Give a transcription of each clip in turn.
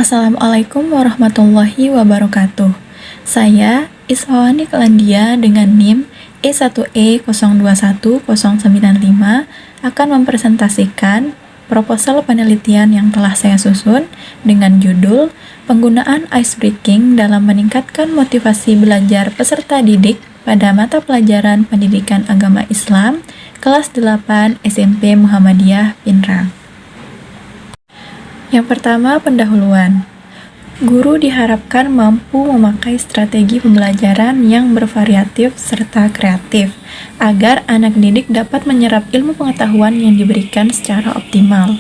Assalamualaikum warahmatullahi wabarakatuh. Saya Isfawani Kelandia dengan NIM E1E021095 akan mempresentasikan proposal penelitian yang telah saya susun dengan judul Penggunaan Icebreaking dalam meningkatkan motivasi belajar peserta didik pada mata pelajaran Pendidikan Agama Islam kelas 8 SMP Muhammadiyah Pinrang. Yang pertama, pendahuluan. Guru diharapkan mampu memakai strategi pembelajaran yang bervariatif serta kreatif, agar anak didik dapat menyerap ilmu pengetahuan yang diberikan secara optimal.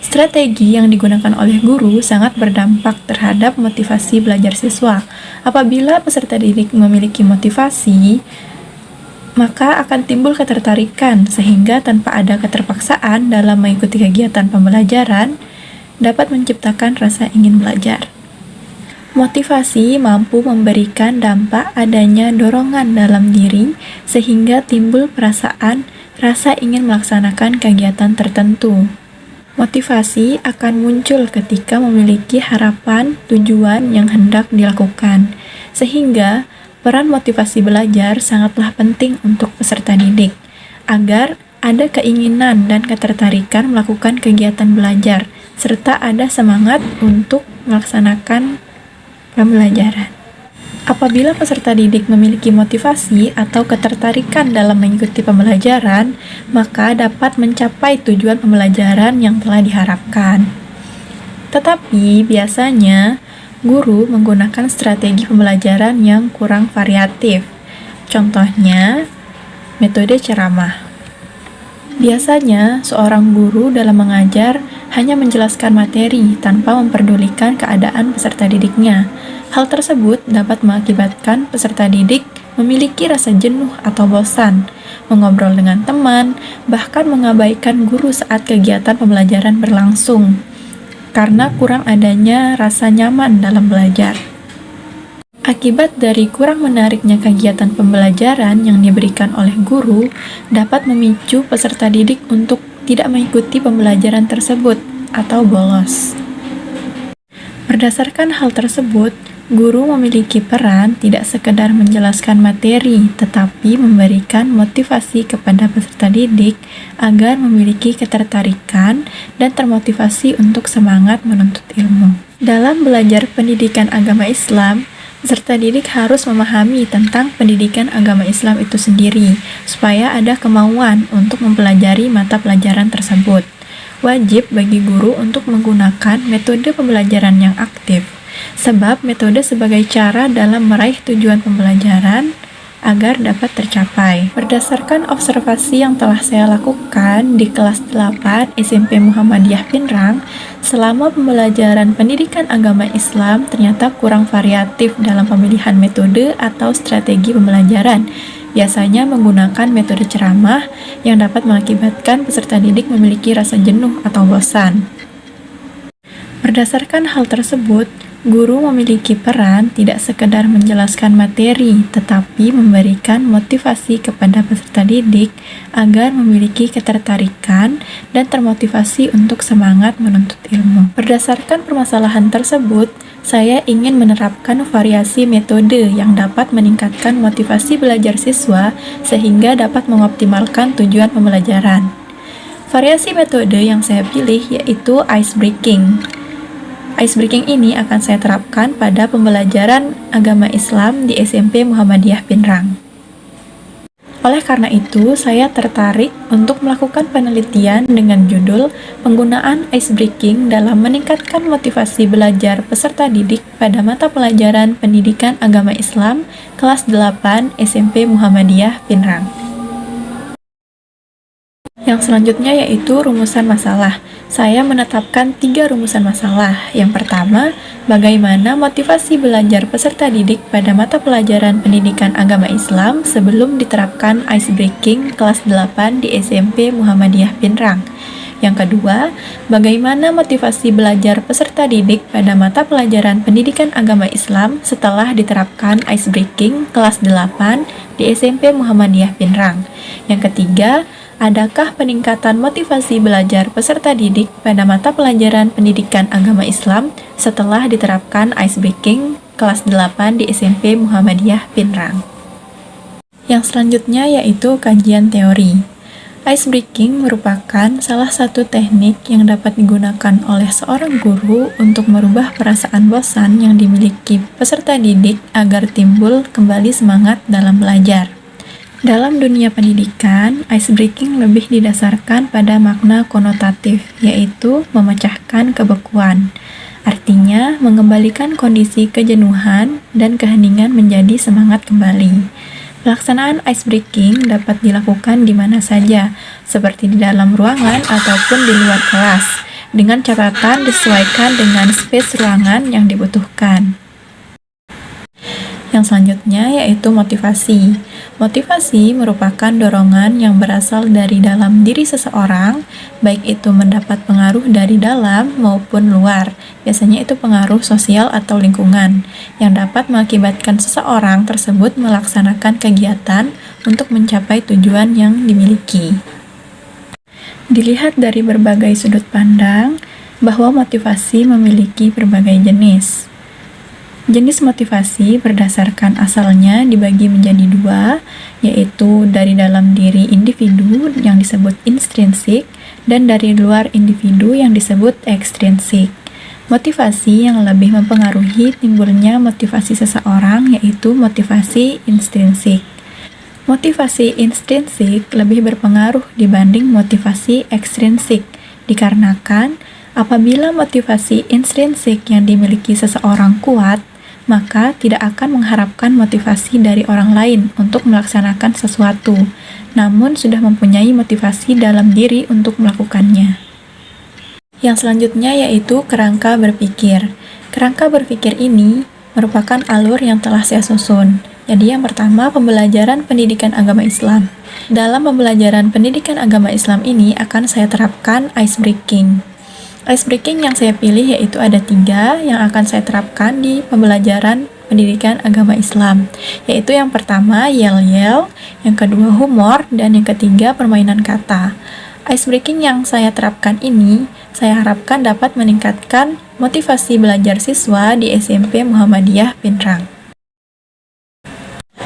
Strategi yang digunakan oleh guru sangat berdampak terhadap motivasi belajar siswa. Apabila peserta didik memiliki motivasi, maka akan timbul ketertarikan, sehingga tanpa ada keterpaksaan dalam mengikuti kegiatan pembelajaran, dapat menciptakan rasa ingin belajar. Motivasi mampu memberikan dampak adanya dorongan dalam diri sehingga timbul perasaan rasa ingin melaksanakan kegiatan tertentu. Motivasi akan muncul ketika memiliki harapan tujuan yang hendak dilakukan, sehingga peran motivasi belajar sangatlah penting untuk peserta didik, agar ada keinginan dan ketertarikan melakukan kegiatan belajar, serta ada semangat untuk melaksanakan pembelajaran. Apabila peserta didik memiliki motivasi atau ketertarikan dalam mengikuti pembelajaran, maka dapat mencapai tujuan pembelajaran yang telah diharapkan. Tetapi biasanya guru menggunakan strategi pembelajaran yang kurang variatif. Contohnya, metode ceramah. Biasanya, seorang guru dalam mengajar hanya menjelaskan materi tanpa memperdulikan keadaan peserta didiknya. Hal tersebut dapat mengakibatkan peserta didik memiliki rasa jenuh atau bosan, mengobrol dengan teman, bahkan mengabaikan guru saat kegiatan pembelajaran berlangsung, karena kurang adanya rasa nyaman dalam belajar. Akibat dari kurang menariknya kegiatan pembelajaran yang diberikan oleh guru dapat memicu peserta didik untuk tidak mengikuti pembelajaran tersebut atau bolos. Berdasarkan hal tersebut, guru memiliki peran tidak sekedar menjelaskan materi, tetapi memberikan motivasi kepada peserta didik agar memiliki ketertarikan dan termotivasi untuk semangat menuntut ilmu. Dalam belajar pendidikan agama Islam, peserta didik harus memahami tentang pendidikan agama Islam itu sendiri, supaya ada kemauan untuk mempelajari mata pelajaran tersebut. Wajib bagi guru untuk menggunakan metode pembelajaran yang aktif, sebab metode sebagai cara dalam meraih tujuan pembelajaran agar dapat tercapai. Berdasarkan observasi yang telah saya lakukan di kelas 8 SMP Muhammadiyah Pinrang, selama pembelajaran pendidikan agama Islam ternyata kurang variatif dalam pemilihan metode atau strategi pembelajaran. Biasanya menggunakan metode ceramah yang dapat mengakibatkan peserta didik memiliki rasa jenuh atau bosan. Berdasarkan hal tersebut, guru memiliki peran tidak sekedar menjelaskan materi, tetapi memberikan motivasi kepada peserta didik agar memiliki ketertarikan dan termotivasi untuk semangat menuntut ilmu. Berdasarkan permasalahan tersebut, saya ingin menerapkan variasi metode yang dapat meningkatkan motivasi belajar siswa sehingga dapat mengoptimalkan tujuan pembelajaran. Variasi metode yang saya pilih yaitu icebreaking. Icebreaking ini akan saya terapkan pada pembelajaran agama Islam di SMP Muhammadiyah Pinrang. Oleh karena itu, saya tertarik untuk melakukan penelitian dengan judul Penggunaan Icebreaking dalam meningkatkan motivasi belajar peserta didik pada mata pelajaran Pendidikan Agama Islam kelas 8 SMP Muhammadiyah Pinrang. Yang selanjutnya yaitu rumusan masalah. Saya menetapkan 3 rumusan masalah. Yang pertama, bagaimana motivasi belajar peserta didik pada mata pelajaran pendidikan agama Islam sebelum diterapkan icebreaking kelas 8 di SMP Muhammadiyah Pinrang. Yang kedua, bagaimana motivasi belajar peserta didik pada mata pelajaran pendidikan agama Islam setelah diterapkan icebreaking kelas 8 di SMP Muhammadiyah Pinrang. Yang ketiga, Adakah peningkatan motivasi belajar peserta didik pada mata pelajaran pendidikan agama Islam setelah diterapkan icebreaking kelas 8 di SMP Muhammadiyah Pinrang? Yang selanjutnya yaitu kajian teori. Icebreaking merupakan salah satu teknik yang dapat digunakan oleh seorang guru untuk merubah perasaan bosan yang dimiliki peserta didik agar timbul kembali semangat dalam belajar. Dalam dunia pendidikan, icebreaking lebih didasarkan pada makna konotatif, yaitu memecahkan kebekuan. Artinya, mengembalikan kondisi kejenuhan dan keheningan menjadi semangat kembali. Pelaksanaan icebreaking dapat dilakukan di mana saja, seperti di dalam ruangan ataupun di luar kelas, dengan catatan disesuaikan dengan space ruangan yang dibutuhkan. Yang selanjutnya yaitu motivasi. Motivasi merupakan dorongan yang berasal dari dalam diri seseorang, baik itu mendapat pengaruh dari dalam maupun luar. Biasanya itu pengaruh sosial atau lingkungan, yang dapat mengakibatkan seseorang tersebut melaksanakan kegiatan untuk mencapai tujuan yang dimiliki. Dilihat dari berbagai sudut pandang, bahwa motivasi memiliki berbagai jenis. Jenis motivasi berdasarkan asalnya dibagi menjadi dua, yaitu dari dalam diri individu yang disebut intrinsik dan dari luar individu yang disebut ekstrinsik. Motivasi yang lebih mempengaruhi timbulnya motivasi seseorang yaitu motivasi intrinsik. Motivasi intrinsik lebih berpengaruh dibanding motivasi ekstrinsik, dikarenakan apabila motivasi intrinsik yang dimiliki seseorang kuat, maka tidak akan mengharapkan motivasi dari orang lain untuk melaksanakan sesuatu, namun sudah mempunyai motivasi dalam diri untuk melakukannya. Yang selanjutnya yaitu kerangka berpikir. Kerangka berpikir ini merupakan alur yang telah saya susun. Jadi yang pertama, pembelajaran pendidikan agama Islam. Dalam pembelajaran pendidikan agama Islam ini akan saya terapkan icebreaking. Icebreaking yang saya pilih yaitu ada 3 yang akan saya terapkan di pembelajaran pendidikan agama Islam, yaitu yang pertama yel-yel, yang kedua humor, dan yang ketiga permainan kata. Icebreaking yang saya terapkan ini saya harapkan dapat meningkatkan motivasi belajar siswa di SMP Muhammadiyah Pinrang.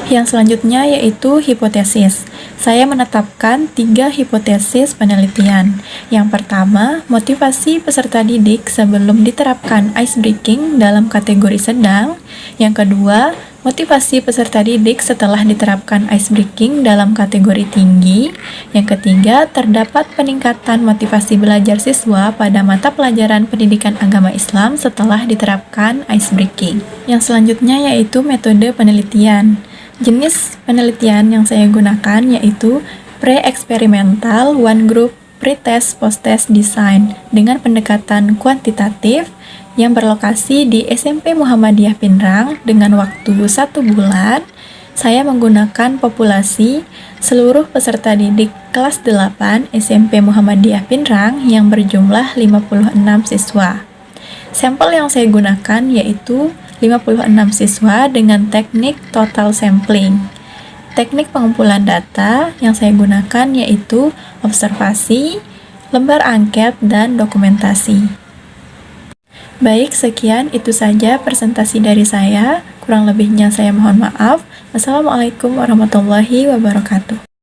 Yang selanjutnya yaitu hipotesis. Saya menetapkan 3 hipotesis penelitian. Yang pertama, motivasi peserta didik sebelum diterapkan icebreaking dalam kategori sedang. Yang kedua, motivasi peserta didik setelah diterapkan icebreaking dalam kategori tinggi. Yang ketiga, terdapat peningkatan motivasi belajar siswa pada mata pelajaran pendidikan agama Islam setelah diterapkan icebreaking. Yang selanjutnya yaitu metode penelitian. Jenis penelitian yang saya gunakan yaitu pre-eksperimental, one group, pre-test, post-test design dengan pendekatan kuantitatif yang berlokasi di SMP Muhammadiyah Pinrang dengan waktu 1 bulan. Saya menggunakan populasi seluruh peserta didik kelas 8 SMP Muhammadiyah Pinrang yang berjumlah 56 siswa. Sampel yang saya gunakan yaitu 56 siswa dengan teknik total sampling. Teknik pengumpulan data yang saya gunakan yaitu observasi, lembar angket, dan dokumentasi. Baik, sekian itu saja presentasi dari saya. Kurang lebihnya saya mohon maaf. Wassalamualaikum warahmatullahi wabarakatuh.